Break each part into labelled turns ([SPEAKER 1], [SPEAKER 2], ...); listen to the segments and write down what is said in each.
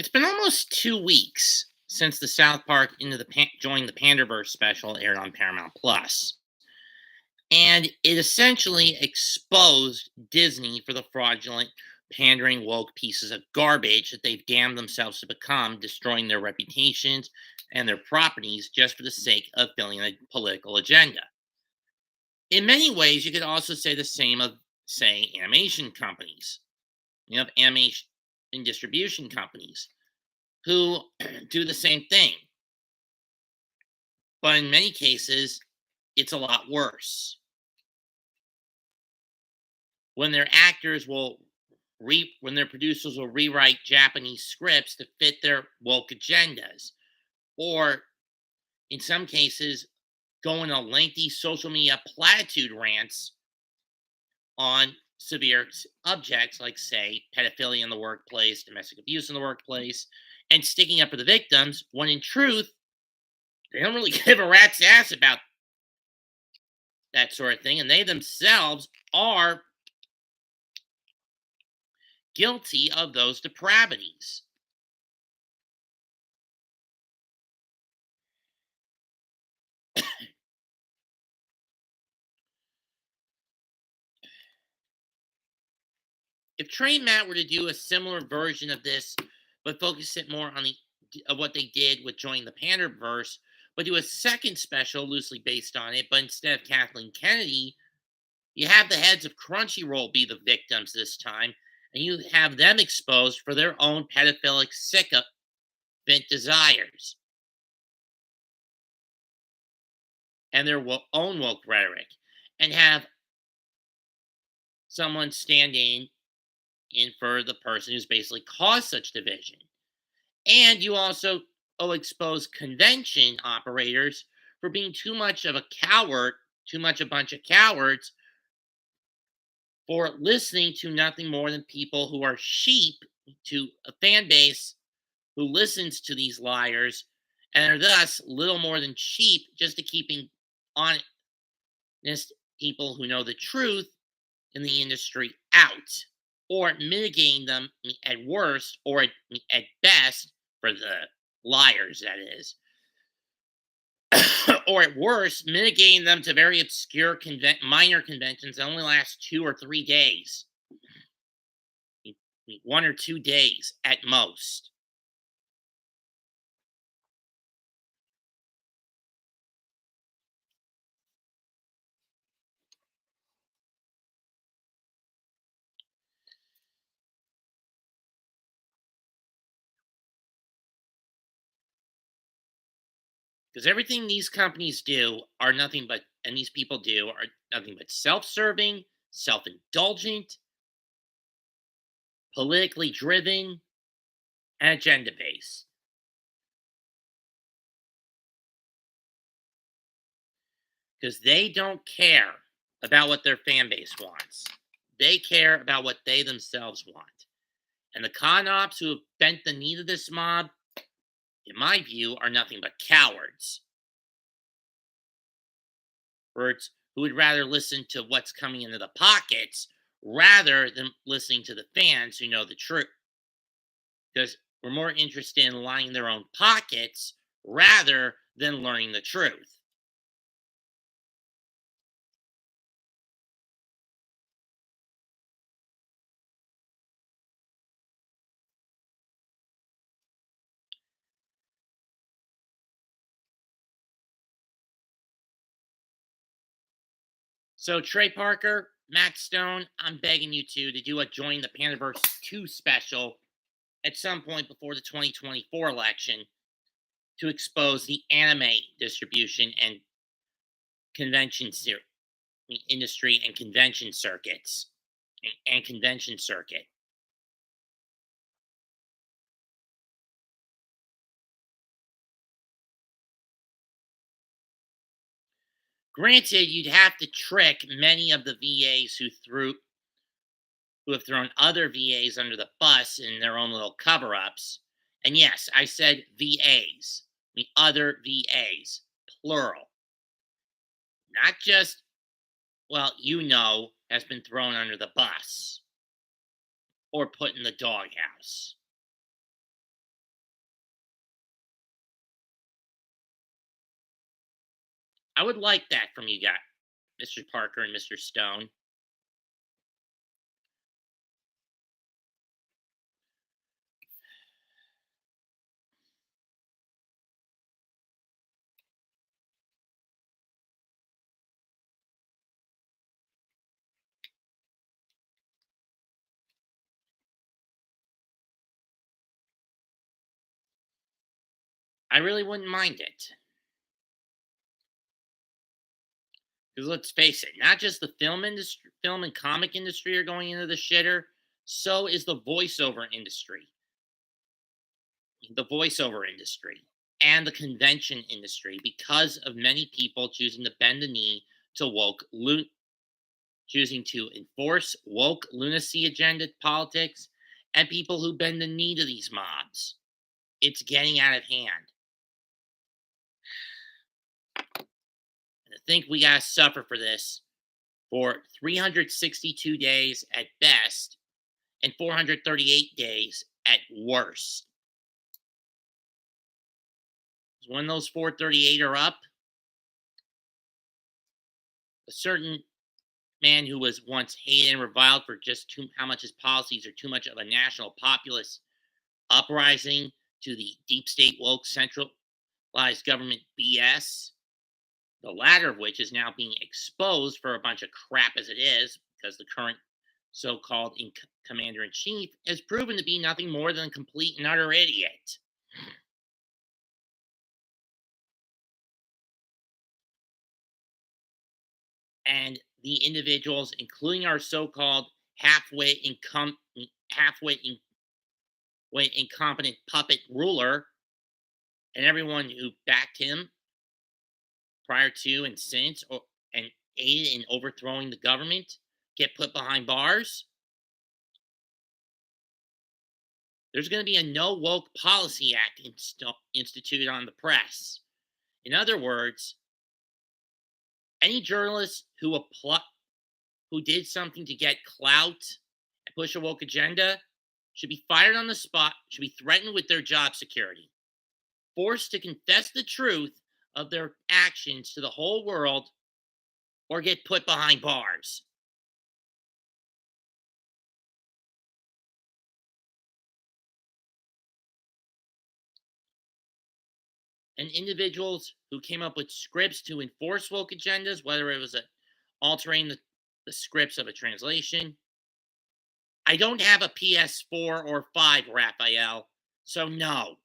[SPEAKER 1] It's been almost 2 weeks since the South Park joined the Panderverse special aired on Paramount Plus, and it essentially exposed Disney for the fraudulent, pandering, woke pieces of garbage that they've damned themselves to become, destroying their reputations and their properties just for the sake of filling a political agenda. In many ways, you could also say the same of, say, animation companies. You have animation and distribution companies who do the same thing. But in many cases, it's a lot worse. When their actors will when their producers will rewrite Japanese scripts to fit their woke agendas, or in some cases, go in a lengthy social media platitude rants on severe subjects like, say, pedophilia in the workplace, domestic abuse in the workplace, and sticking up for the victims, when in truth, they don't really give a rat's ass about that sort of thing, and they themselves are guilty of those depravities. If Trey and Matt were to do a similar version of this, but focus it more on the of what they did with joining the Panderverse, but do a second special loosely based on it, but instead of Kathleen Kennedy, you have the heads of Crunchyroll be the victims this time, and you have them exposed for their own pedophilic sycophant desires and their own woke rhetoric, and have someone standing in for the person who's basically caused such division. And you also expose convention operators for being too much of a coward, too much a bunch of cowards for listening to nothing more than people who are sheep to a fan base who listens to these liars and are thus little more than sheep just to keeping honest people who know the truth in the industry out, or mitigating them at worst or at best for the liars, that is, or at worst, mitigating them to very obscure minor conventions that only last 2 or 3 days, 1 or 2 days at most. Because everything these companies do are nothing but, and these people do are nothing but self serving, self indulgent, politically driven, and agenda based. Because they don't care about what their fan base wants, they care about what they themselves want. And the con ops who have bent the knee to this mob, in my view, are nothing but cowards. Birds who would rather listen to what's coming into the pockets rather than listening to the fans who know the truth. Because we're more interested in lining their own pockets rather than learning the truth. So, Trey Parker, Matt Stone, I'm begging you to do a Join the Panderverse 2 special at some point before the 2024 election to expose the anime distribution and industry and convention circuits and convention circuit. Granted, you'd have to trick many of the VAs who have thrown other VAs under the bus in their own little cover-ups. And yes, I said VAs, I mean other VAs, plural. Not just, well, has been thrown under the bus or put in the doghouse. I would like that from you guys, Mr. Parker and Mr. Stone. I really wouldn't mind it. Because let's face it, not just the film industry, film and comic industry are going into the shitter. So is the voiceover industry, and the convention industry because of many people choosing to bend the knee to choosing to enforce woke lunacy agenda politics, and people who bend the knee to these mobs. It's getting out of hand. And I think we gotta suffer for this for 362 days at best and 438 days at worst. When those 438 are up, a certain man who was once hated and reviled for just how much his policies are too much of a national populist uprising to the deep state woke centralized government BS, the latter of which is now being exposed for a bunch of crap as it is, because the current so-called commander in chief has proven to be nothing more than a complete and utter idiot. And the individuals, including our so-called halfway incompetent puppet ruler, and everyone who backed him prior to and since, and aided in overthrowing the government, get put behind bars. There's going to be a no woke policy act instituted on the press. In other words, any journalist who did something to get clout and push a woke agenda should be fired on the spot, should be threatened with their job security, forced to confess the truth of their actions to the whole world, or get put behind bars. And individuals who came up with scripts to enforce woke agendas, whether it was altering the scripts of a translation. I don't have a PS4 or 5, Raphael, so no.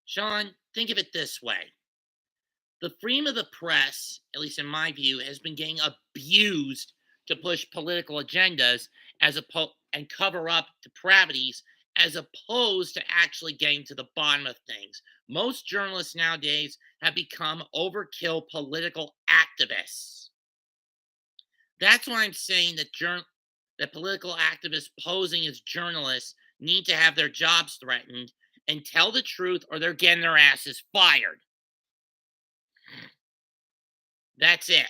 [SPEAKER 1] Sean, think of it this way. The freedom of the press, at least in my view, has been getting abused to push political agendas and cover up depravities, as opposed to actually getting to the bottom of things. Most journalists nowadays have become overkill political activists. That's why I'm saying that political activists posing as journalists need to have their jobs threatened and tell the truth, or they're getting their asses fired. That's it.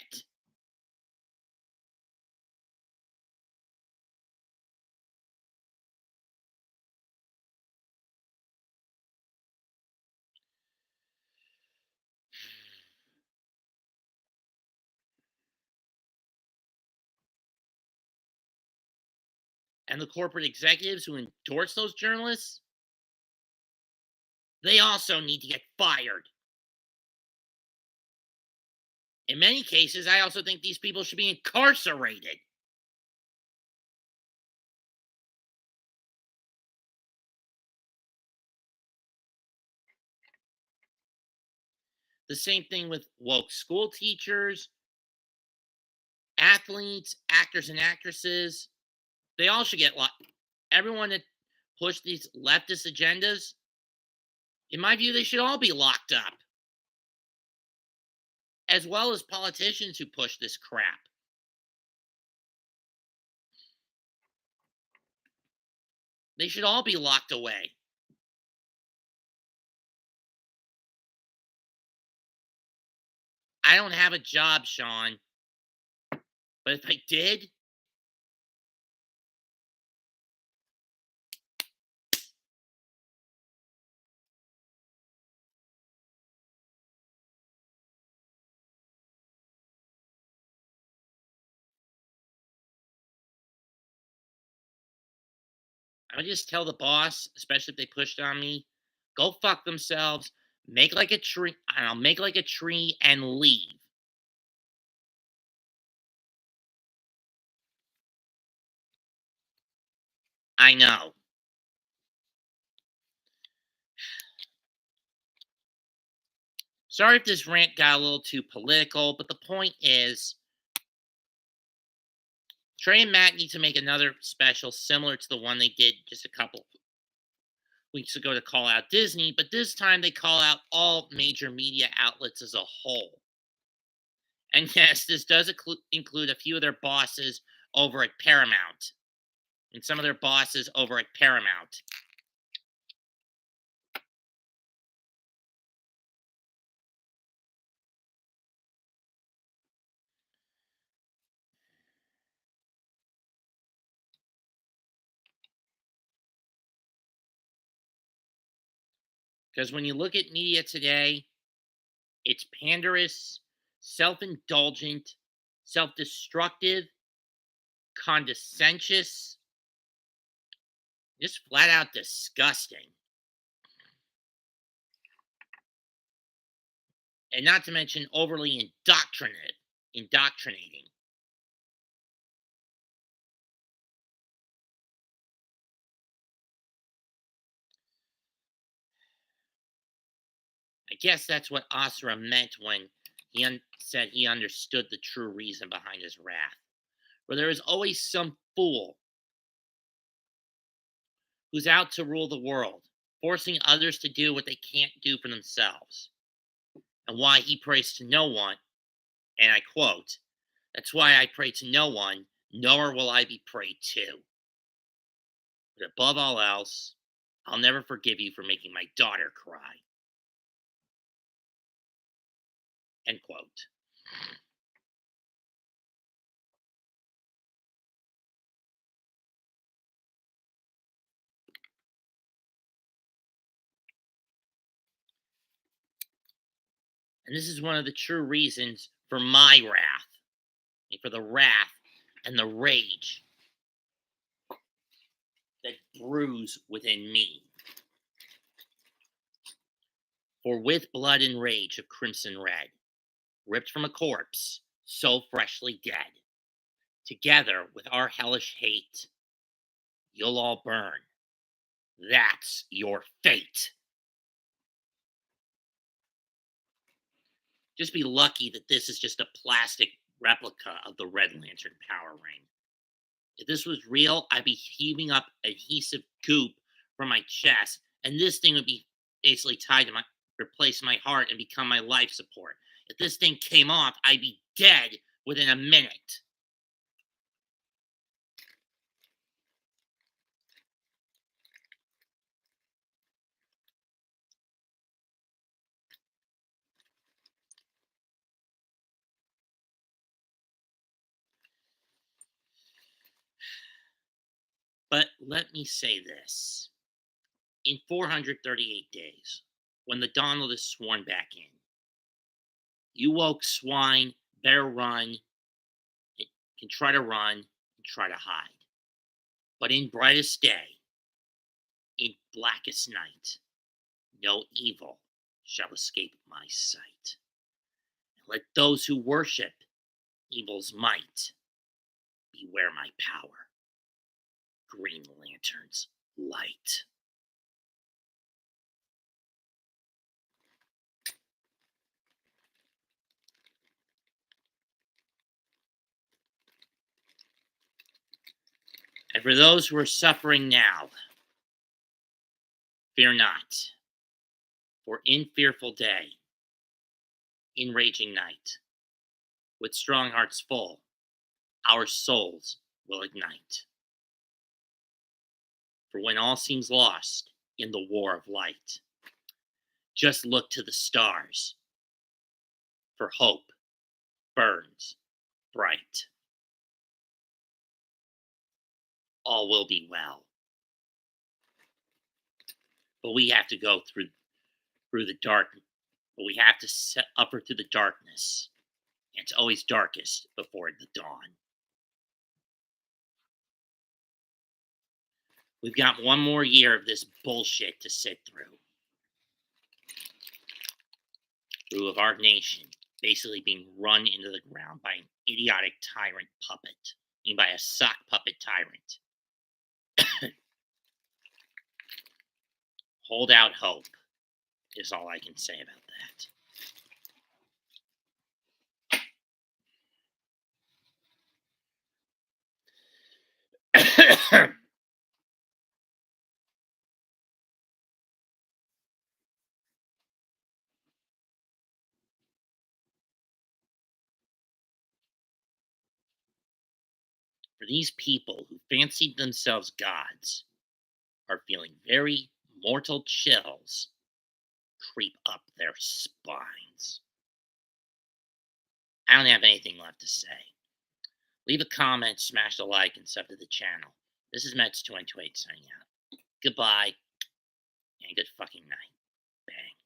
[SPEAKER 1] And the corporate executives who endorse those journalists, they also need to get fired. In many cases, I also think these people should be incarcerated. The same thing with woke school teachers, athletes, actors, and actresses. They all should get locked. Everyone that pushed these leftist agendas, in my view, they should all be locked up, as well as politicians who push this crap. They should all be locked away. I don't have a job, Sean. But if I did, I would just tell the boss, especially if they pushed on me, go fuck themselves, make like a tree, and I'll make like a tree and leave. I know. Sorry if this rant got a little too political, but the point is, Trey and Matt need to make another special similar to the one they did just a couple weeks ago to call out Disney, but this time they call out all major media outlets as a whole. And yes, this does include a few of their bosses over at Paramount and some of their bosses over at Paramount. Because when you look at media today, it's panderous, self indulgent, self destructive, condescensious, just flat out disgusting. And not to mention overly indoctrinating. I guess that's what Asura meant when said he understood the true reason behind his wrath. For there is always some fool who's out to rule the world, forcing others to do what they can't do for themselves. And why he prays to no one, and I quote, "That's why I pray to no one, nor will I be prayed to. But above all else, I'll never forgive you for making my daughter cry." End quote. And this is one of the true reasons for my wrath, for the wrath and the rage that brews within me. For with blood and rage of crimson red, ripped from a corpse so freshly dead, together with our hellish hate, you'll all burn. That's your fate. Just be lucky that this is just a plastic replica of the Red Lantern power ring. If this was real, I'd be heaving up adhesive goop from my chest, and this thing would be basically tied to replace my heart and become my life support. If this thing came off, I'd be dead within a minute. But let me say this. In 438 days, when the Donald is sworn back in, you woke swine better run, it can try to run and try to hide. But in brightest day, in blackest night, no evil shall escape my sight. And let those who worship evil's might beware my power. Green Lantern's light. And for those who are suffering now, fear not, for in fearful day, in raging night, with strong hearts full, our souls will ignite. For when all seems lost in the war of light, just look to the stars, for hope burns bright. all will be well. But we have to go through the dark. But we have to upper through the darkness. And it's always darkest before the dawn. We've got one more year of this bullshit to sit through. Through of our nation basically being run into the ground by an idiotic tyrant puppet. I mean, by a sock puppet tyrant. Hold out hope is all I can say about that. For these people who fancied themselves gods are feeling very mortal chills creep up their spines. I don't have anything left to say. Leave a comment, smash the like, and sub to the channel. This is Mets 228 signing out. Goodbye, and good fucking night. Bang.